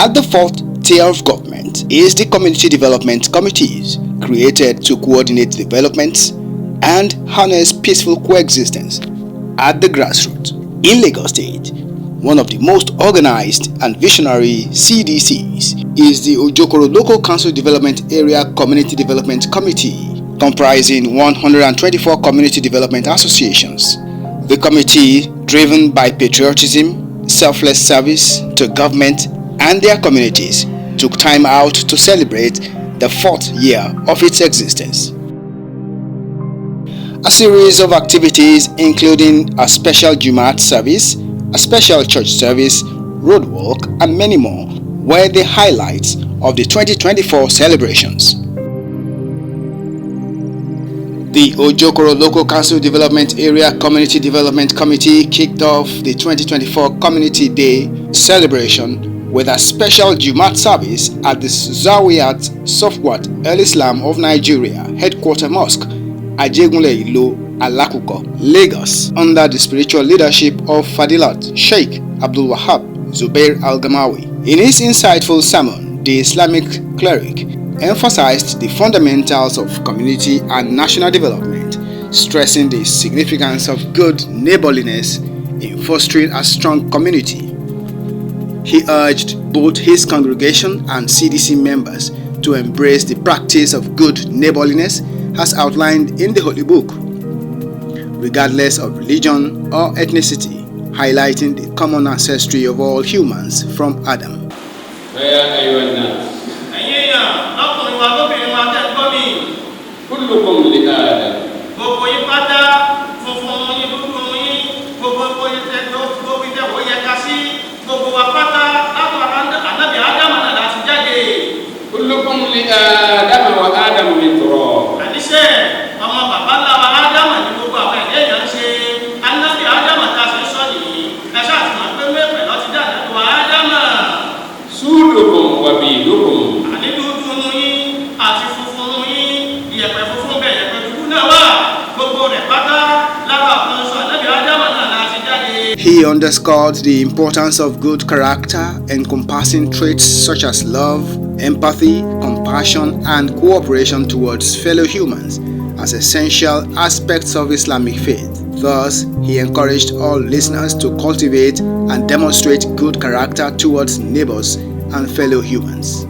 At the fourth tier of government is the Community Development Committees, created to coordinate developments and harness peaceful coexistence at the grassroots. In Lagos State, one of the most organized and visionary CDCs is the Ojokoro Local Council Development Area Community Development Committee, comprising 124 community development associations. The committee, driven by patriotism, selfless service to government and their communities, took time out to celebrate the fourth year of its existence. A series of activities including a special Jumat service, a special church service, road walk, and many more were the highlights of the 2024 celebrations. The Ojokoro Local Council Development Area Community Development Committee kicked off the 2024 Community Day celebration with a special Jumat service at the Zawiyat Sofwat El Islam of Nigeria Headquarter Mosque, Ajegunle Ilo, Alakuko, Lagos, under the spiritual leadership of Fadilat Sheikh Abdul Wahab Zubair Al-Gamawi. In his insightful sermon, the Islamic cleric emphasized the fundamentals of community and national development, stressing the significance of good neighborliness in fostering a strong community. He urged both his congregation and CDC members to embrace the practice of good neighborliness as outlined in the Holy Book, regardless of religion or ethnicity, highlighting the common ancestry of all humans from Adam. He underscored the importance of good character, encompassing traits such as love, empathy, compassion, and cooperation towards fellow humans as essential aspects of Islamic faith. Thus, he encouraged all listeners to cultivate and demonstrate good character towards neighbors and fellow humans.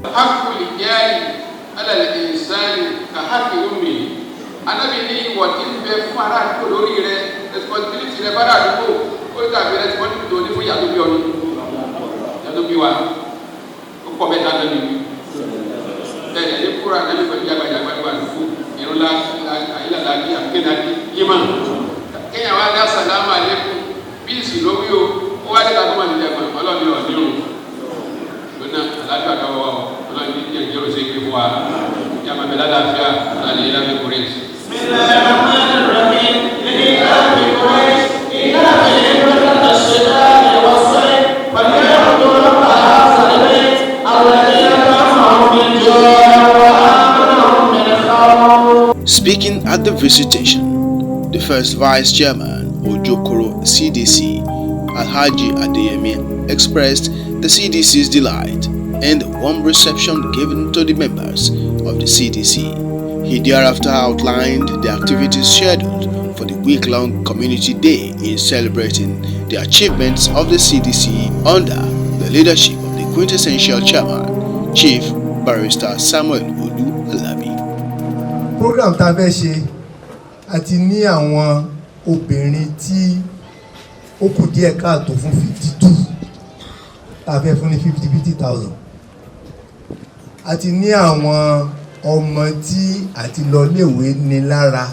Speaking at the visitation, the first Vice Chairman, Ojokoro CDC, Alhaji Adeyemi, expressed the CDC's delight and the warm reception given to the members of the CDC. He thereafter outlined the activities scheduled for the week-long Community Day in celebrating the achievements of the CDC under the leadership of the quintessential chairman, Chief Barrister Samuel Olu Alabi. Program tá fẹ́ ṣe àti ní àwọn obìnrin tí ó kù díẹ̀ káàtó fún 52 tá fẹ́ fún ní 50,000 àti ní àwọn ọmọ tí àti lọ léèwé ní lára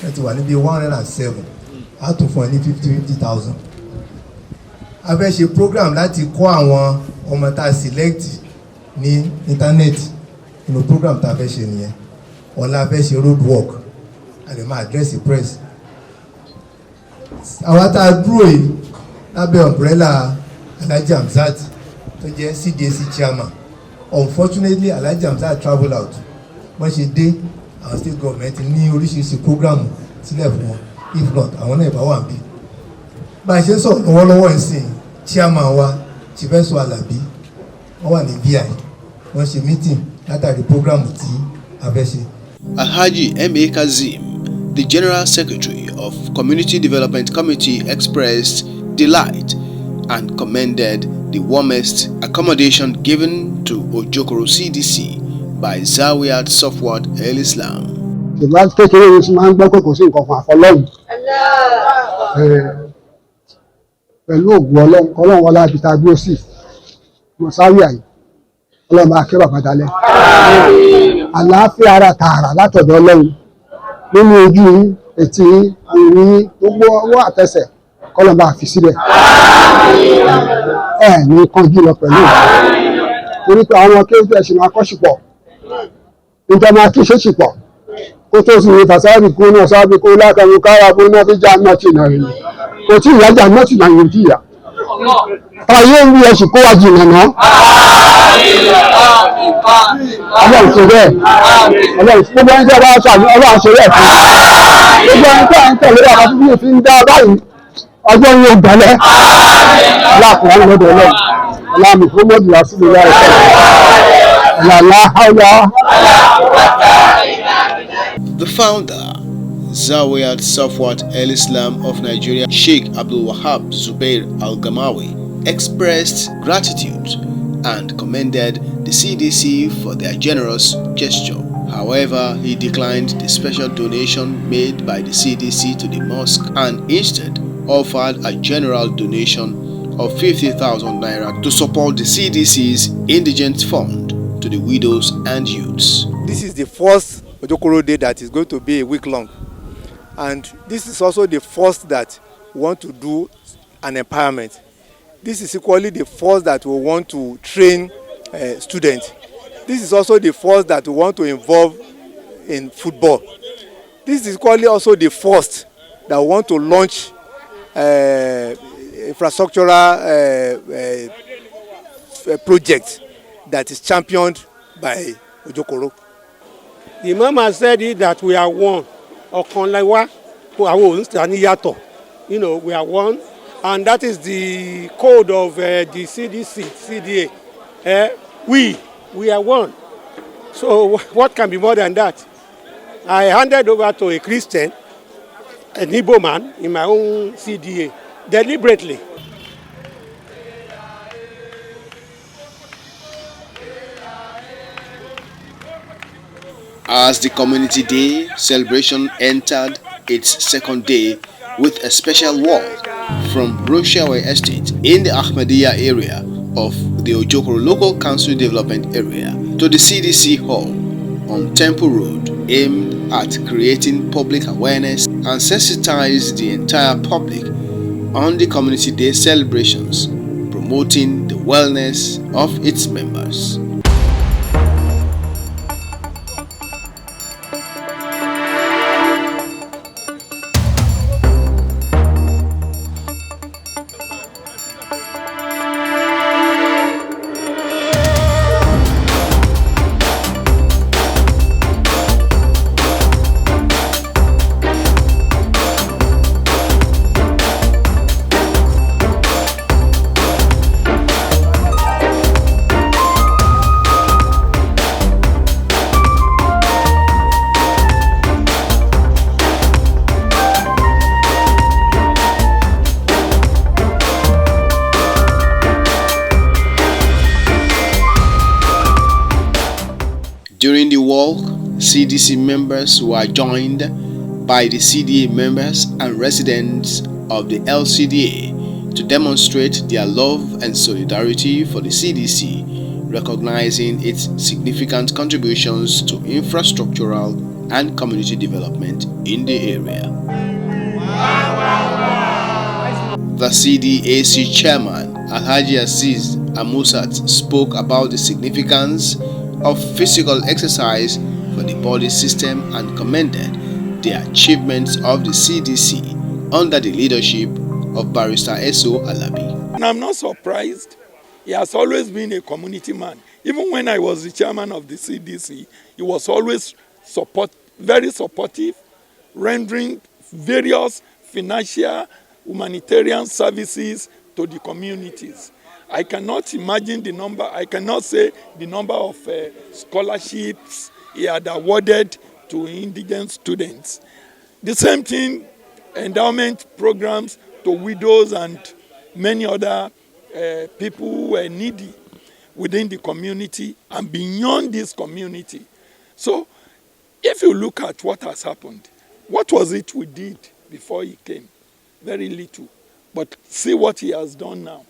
láti wà níbi 107 á tún fún ẹ ní 50,000. A fẹ́ ṣe program láti kọ́ àwọn ọmọ tá select ní internet nínú program tá fẹ́ ṣe nìyẹn. Ọ̀la fẹ́ ṣe road walk a lè máa address the press. Àwa tá a dúró yìí lábẹ́ umbrella Alhaji Hamzat tó jẹ́ CDC chairman. Unfortunately Alhaji Hamzat travel out. Wọ́n ṣe dé àwọn state government ní oríṣiríṣi program sílẹ̀ fún wọn. If not àwọn náà ìbá wà bí. Bá a ṣe sọ lọ́wọ́lọ́wọ́ ìsìn chairman wa Chief Alabi wọ́n wà ní VI wọ́n ṣe meeting látàrí program tí a fẹ́ ṣe. Alhaji M.A. Kazim, the General Secretary of Community Development Committee, expressed delight and commended the warmest accommodation given to Ojokoro CDC by Zawiyat Safwat El Islam. ìgbà kékeré yìí ti máa ń gbọ́ pé kò sí nǹkan kan àfọlọ́hùn pẹ̀lú ògùn ọlọ́run wọlé àbíta bí ó sì mọ̀ sáwíà yìí ọlọ́run máa kẹ́ bàbá dalẹ̀ àlàáfíà ara tààrà látọ̀dọ̀ ọlọ́run nínú ojú yín etí ìrìn gbogbo ọwọ́ àtẹsẹ̀ kọ́lọ́run bá fi síbẹ̀ ní kánjú lọ pẹ̀lú torí pé àwọn akéwìtì ẹ̀sìn máa kọ́ ṣùpọ̀ níta máa kí ṣe ṣùpọ̀ kó tó sì ní fàṣáàbì kú náà sábì kú lákàmú kára kú náà fi já nọ́ọ̀tì náà rẹ̀ kò tí ìyá já nọ́ọ̀tì náà yóò jìyà táyé ń rí ẹ̀sìn kó wá jìnnà náà ọlọ́run ṣe bẹ́ẹ̀ ọlọ́run gbogbo ẹni tí a bá ṣàmì ọlọ́run ṣe bẹ́ẹ̀ fún gbogbo ẹni tí a ń tẹ̀lé àwọn tó fi ń dá báyìí ọjọ́ yóò gbẹ́lẹ́ aláàkùnrin lọ́dọ̀ ọlọ́run aláàmì fún mọ́jú àṣìlè láì The founder, Zawiyat Safwat El Islam of Nigeria, Sheikh Abdul Wahab Zubair Al Gamawi, expressed gratitude and commended the CDC for their generous gesture. However, he declined the special donation made by the CDC to the mosque and instead offered a general donation of 50,000 naira to support the CDC's indigent fund to the widows and youths. This is the first Ojokoro Day that is going to be a week long, and this is also the first that we want to do an empowerment. This is equally the first that we want to train students. This is also the first that we want to involve in football. This is equally also the first that we want to launch infrastructural project that is championed by Ojokoro. The Imam has said it that we are one. Okanlewa, you know, we are one, and that is the code of the CDA. We are one. So what can be more than that? I handed over to a Christian, an Igbo man, in my own CDA, deliberately. As the Community Day celebration entered its second day with a special walk from Roshawe Estate in the Ahmadiyya area of the Ojokoro Local Council Development Area to the CDC Hall on Temple Road, aimed at creating public awareness and sensitize the entire public on the Community Day celebrations, promoting the wellness of its members. During the walk, CDC members were joined by the CDA members and residents of the LCDA to demonstrate their love and solidarity for the CDC, recognizing its significant contributions to infrastructural and community development in the area. The CDAC chairman, Alhaji Aziz Amusat, spoke about the significance of physical exercise for the body system and commended the achievements of the CDC under the leadership of Barrister S.O. Alabi. And I'm not surprised. He has always been a community man. Even when I was the chairman of the CDC, he was always very supportive, rendering various financial, humanitarian services to the communities. I cannot imagine the number, I cannot say the number of scholarships he had awarded to indigent students. The same thing, endowment programs to widows and many other people who were needy within the community and beyond this community. So if you look at what has happened, what was it we did before he came? Very little. But see what he has done now.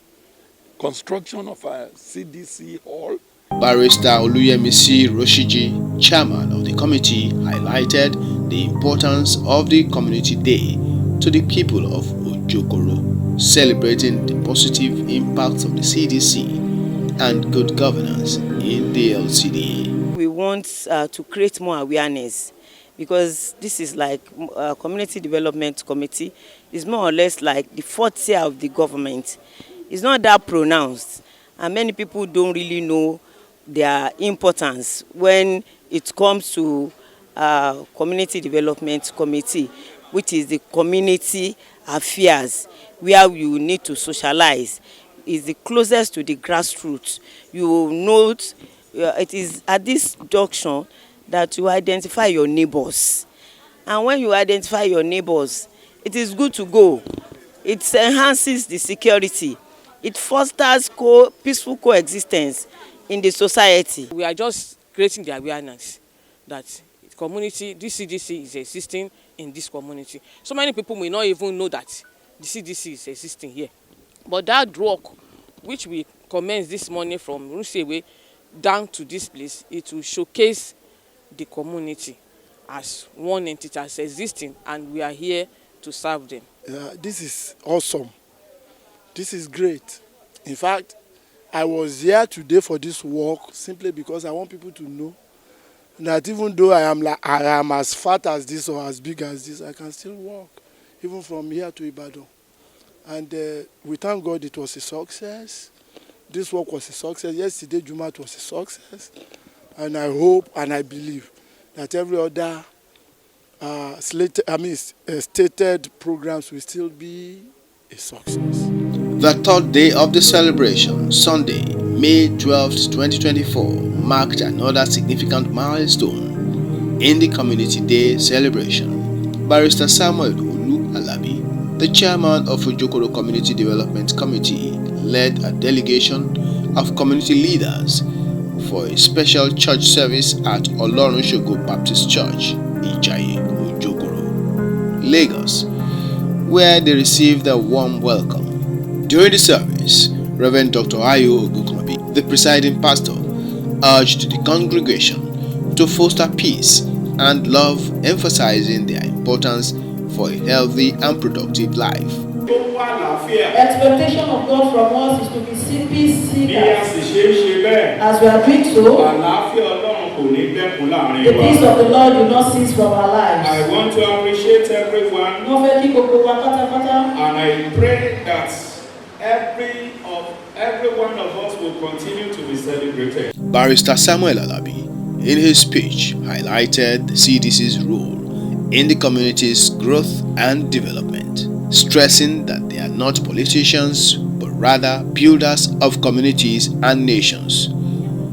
Construction of a CDC hall. Barrister Oluyemisi Roshiji, chairman of the committee, highlighted the importance of the Community Day to the people of Ojokoro, celebrating the positive impacts of the CDC and good governance in the LCDA. We want to create more awareness, because this is like a community development committee. It's more or less like the fourth tier of the government. It's not that pronounced, and many people don't really know their importance when it comes to community development committee, which is the community affairs, where you need to socialize. Is the closest to the grassroots. You will note it is at this junction that you identify your neighbors, and when you identify your neighbors, it is good to go. It enhances the security. It fosters peaceful coexistence in the society. We are just creating the awareness that community, this CDC is existing in this community. So many people may not even know that the CDC is existing here. But that work, which we commenced this morning from Rusewe down to this place, it will showcase the community as one entity, as existing, and we are here to serve them. This is awesome. This is great. In fact, I was here today for this work simply because I want people to know that even though I am as fat as this or as big as this, I can still walk, even from here to Ibadan. And we thank God it was a success. This work was a success. Yesterday, Jumat was a success. And I hope and I believe that every other stated programs will still be a success. The third day of the celebration, Sunday, May 12, 2024, marked another significant milestone in the Community Day celebration. Barrister Samuel Olu Alabi, the chairman of Ojokoro Community Development Committee, led a delegation of community leaders for a special church service at Olorunshogo Baptist Church, Ijaye, Ojokoro, Lagos, where they received a warm welcome. During the service, Reverend Dr. Ayo Ogunkanbi, the presiding pastor, urged the congregation to foster peace and love, emphasizing their importance for a healthy and productive life. Expectation of God from us is to be peace seekers. As we are doing so, the peace of the Lord will not cease from our lives. I want to appreciate everyone, and I pray that every one of us will continue to be celebrated. Barrister Samuel Alabi, in his speech, highlighted the CDC's role in the community's growth and development, stressing that they are not politicians but rather builders of communities and nations.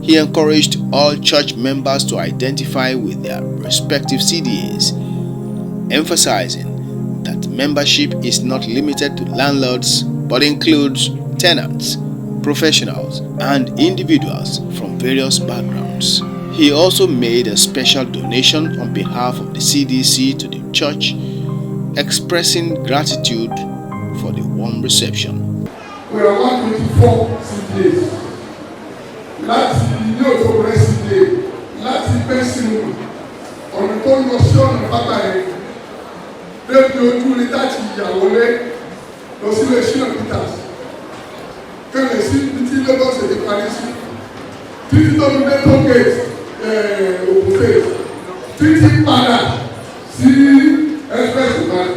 He encouraged all church members to identify with their respective CDAs, emphasizing that membership is not limited to landlords but includes tenants, professionals, and individuals from various backgrounds. He also made a special donation on behalf of the CDC to the church, expressing gratitude for the warm reception. We are 124 CDAs. Láti ilé òtòkòrò CDA, láti bẹ́sìnù, ọ̀nà tó ń lọ sí ọ̀nà pápá yẹn, débi ojú ní láti ìyàwó lé lọ sílé Ṣínà Peters. Kẹ́lẹ̀ sí ibi tí Lagos èdè parí sí. Títí tó ń dé tó gate Ògùn gate. Títí padà sí express Ìbàdàn.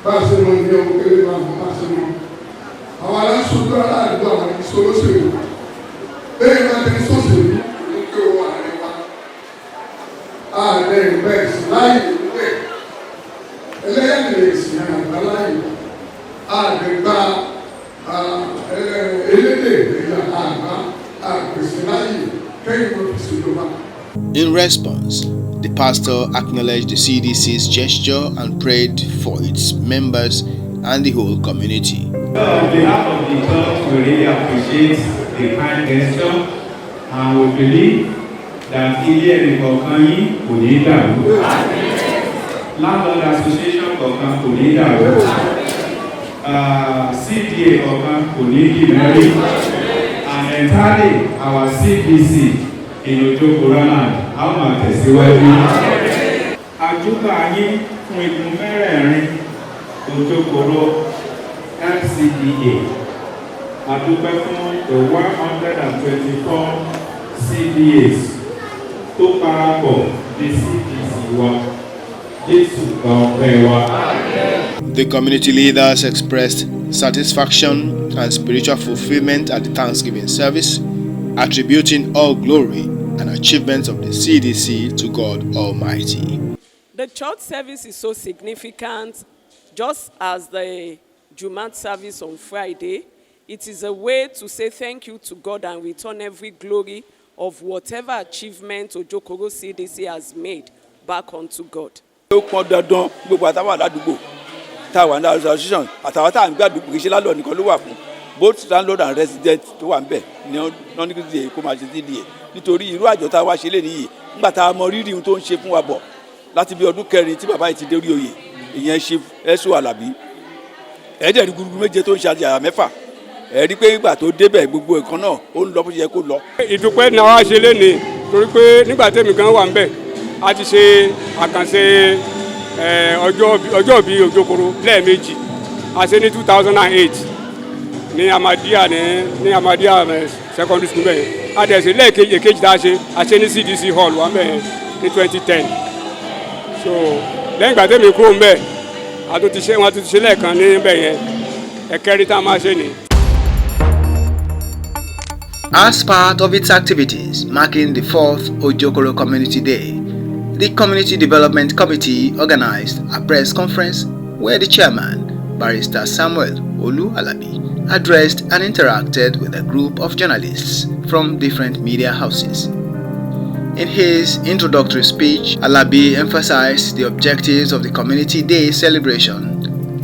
Bá a ṣe lọ ní ọmọ kéré bá a ṣe lọ. Àwọn aláṣojú aláàdúgbò àwọn ìṣòlóṣèlú. Bẹ́ẹ̀ máa tẹ̀lé sọ́ọ̀ṣèlú ló gbé owó àárín wa. Ààrẹ ìbẹ̀rẹ̀ sí láàyè níbẹ̀. Ẹlẹ́yàmẹ̀rẹ̀ ìsìn àgbà láàyè. Ààrẹ gba In response, the pastor acknowledged the CDC's gesture and prayed for its members and the whole community. On behalf of the church, we really appreciate the kind gesture, and we believe that ilé ẹnì kọ̀ọ̀kan yín kò ní dàrú. Landlord association kọ̀ọ̀kan kò ní dàrú. CDA kọ̀ọ̀kan kò ní di mẹ́rin. And entirely our CBC in Ojokoro land, a máa tẹ̀síwájú. Àjùbà yín fún igun mẹ́rẹ̀ẹ̀rin Ojokoro LCDA. Àdúpẹ́ fún the 124 CDAs tó parapọ̀ ní CDC wa. Jésù gba ọpẹ́ wa. The community leaders expressed satisfaction and spiritual fulfillment at the Thanksgiving service, attributing all glory and achievements of the CDC to God Almighty. The church service is so significant, just as the Jumat service on Friday. It is a way to say thank you to God and return every glory of whatever achievement Ojokoro CDC has made back unto God. Ó pọn dandan gbogbo àtàwọn aládùúgbò táwọn ní association àtàwọn táwọn gbàdúgbò kì í ṣe landlord nìkan ló wà fún both landlord and resident tó wà ń bẹ̀ ní ọ́nìkìtì kó máa ṣe CDA nítorí irú àjọ tá a wá ṣe lé nìyí nígbà tá a mọ rírì ohun tó ń ṣe fún wa bọ̀ láti bí ọdún kẹrin tí bàbá yìí ti dé orí oyè ìyẹn ṣe ẹ̀sùn Àlàbí ẹ̀ẹ́dẹ̀rí gúrúgúrú méje tó ń ṣe àjàyà mẹ́fà ẹ̀rí pé ìgbà tó débẹ̀ gbogbo nǹkan náà ó ń lọ bó ṣe yẹ kó lọ. Ìdúpẹ́ náà wá ṣe lénìí torí pé nígbà tẹ́mi gan wà ń bẹ̀ a ti ṣe àkànṣe ọjọ́ bíi Ojokoro lẹ́ẹ̀mejì a ṣe ní 2008 ní Ahmadiyya ní Ahmadiyya secondary school bẹ́ẹ̀ a dẹ̀ ṣe lẹ́ẹ̀kejì tá a ṣe ní CDC hall wà bẹ́ẹ̀ ní 2010 so lẹ́yìn ìgbà tẹ́mi kúrò ń bẹ̀ wọ́n tún ti ṣe lẹ́ẹ̀kan níbẹ̀ yẹn ẹ̀kẹ́rin tá a máa ṣe nìyí. As part of its activities marking the 4th Ojokoro Community Day, the Community Development Committee organized a press conference where the chairman, Barrister Samuel Olu Alabi, addressed and interacted with a group of journalists from different media houses. In his introductory speech, Alabi emphasized the objectives of the Community Day celebration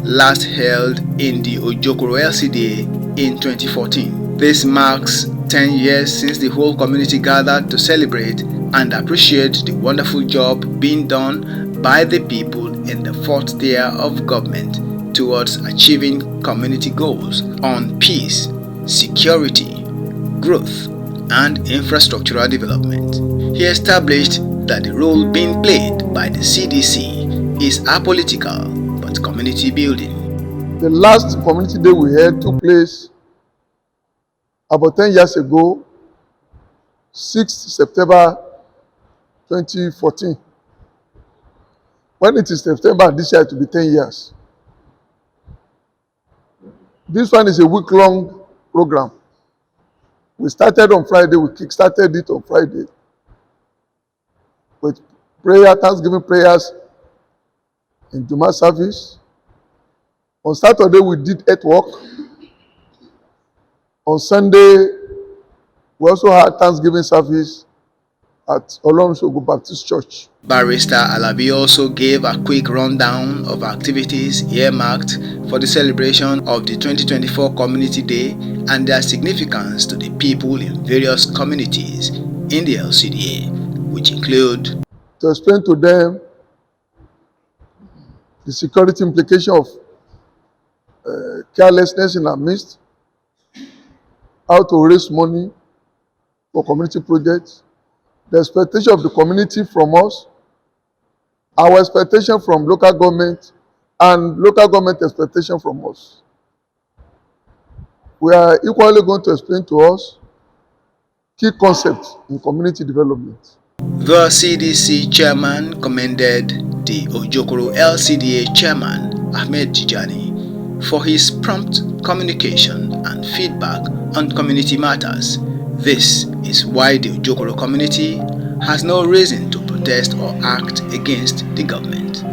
last held in the Ojokoro LCDA in 2014. This marks 10 years since the whole community gathered to celebrate and appreciate the wonderful job being done by the people in the 4th tier of government towards achieving community goals on peace, security, growth, and infrastructural development. He established that the role being played by the CDC is apolitical but community building. The last community day we had took place about 10 years ago, 6th September 2014. When it is September, this year it will be 10 years. This one is a week-long program. We started on Friday, we kick-started it on Friday with Thanksgiving prayers in Juma service. On Saturday, we did earth work. On Sunday, we also had Thanksgiving service at Olorunsogun Baptist Church. Barrister Alabi also gave a quick rundown of activities earmarked for the celebration of the 2024 Community Day and their significance to the people in various communities in the LCDA, which include to explain to them the security implication of carelessness in our midst, how to raise money for community projects, the expectation of the community from us, our expectation from local government, and local government expectation from us. We are equally going to explain to us key concepts in community development. The CDC chairman commended the Ojokoro LCDA chairman, Ahmed Tijani, for his prompt communication and feedback on community matters. This is why the Ojokoro community has no reason to protest or act against the government,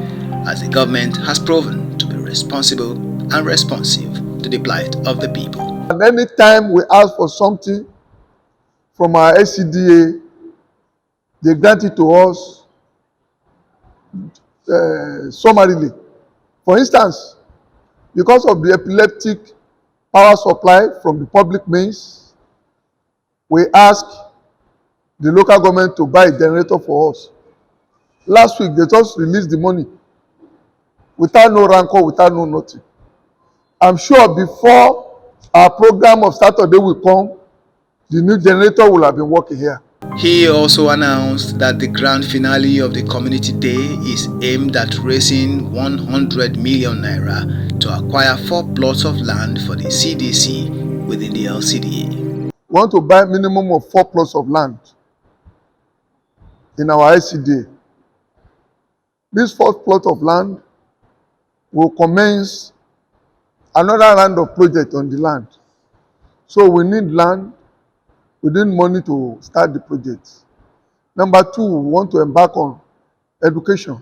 as the government has proven to be responsible and responsive to the plight of the people. And anytime we ask for something from our SCDA, they grant it to us summarily. For instance, because of the epileptic power supply from the public means, we ask the local government to buy a generator for us. Last week, they just released the money without no rancor, without no nothing. I'm sure before our program of Saturday will come, the new generator will have been working here. He also announced that the grand finale of the community day is aimed at raising 100 million naira to acquire 4 plots of land for the CDC within the LCDA. We want to buy minimum of 4 plots of land in our LCDA. This 4th plot of land will commence another round of project on the land. So we need land, we need money to start the project. Number 2, we want to embark on education,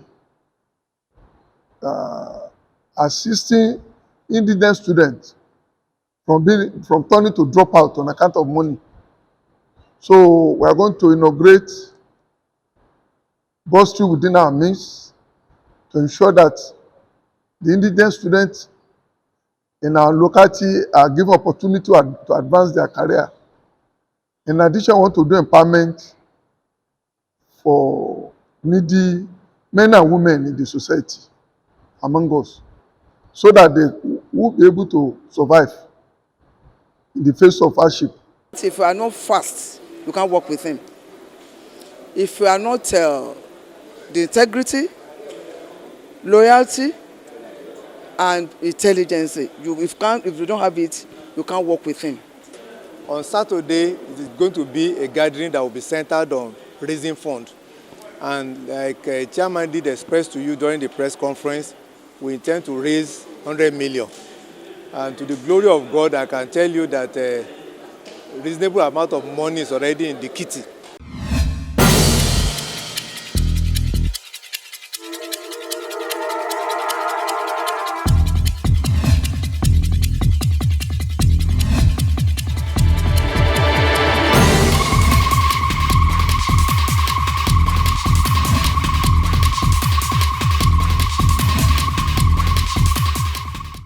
assisting indigent students from turning to dropout on account of money. So we are going to inaugurate bursary within our means to ensure that the indigent students in our locality are given opportunity to advance their career. In addition, we want to do empowerment for needy men and women in the society among us, so that they will be able to survive in the face of hardship. If we are not fast, you can't work with him. If we are not the integrity, loyalty, and intelligence, if you don't have it, you can't work with him. On Saturday, it is going to be a gathering that will be centered on raising funds. And like Chairman did express to you during the press conference, we intend to raise 100 million. And to the glory of God, I can tell you that a reasonable amount of money is already in the kitty.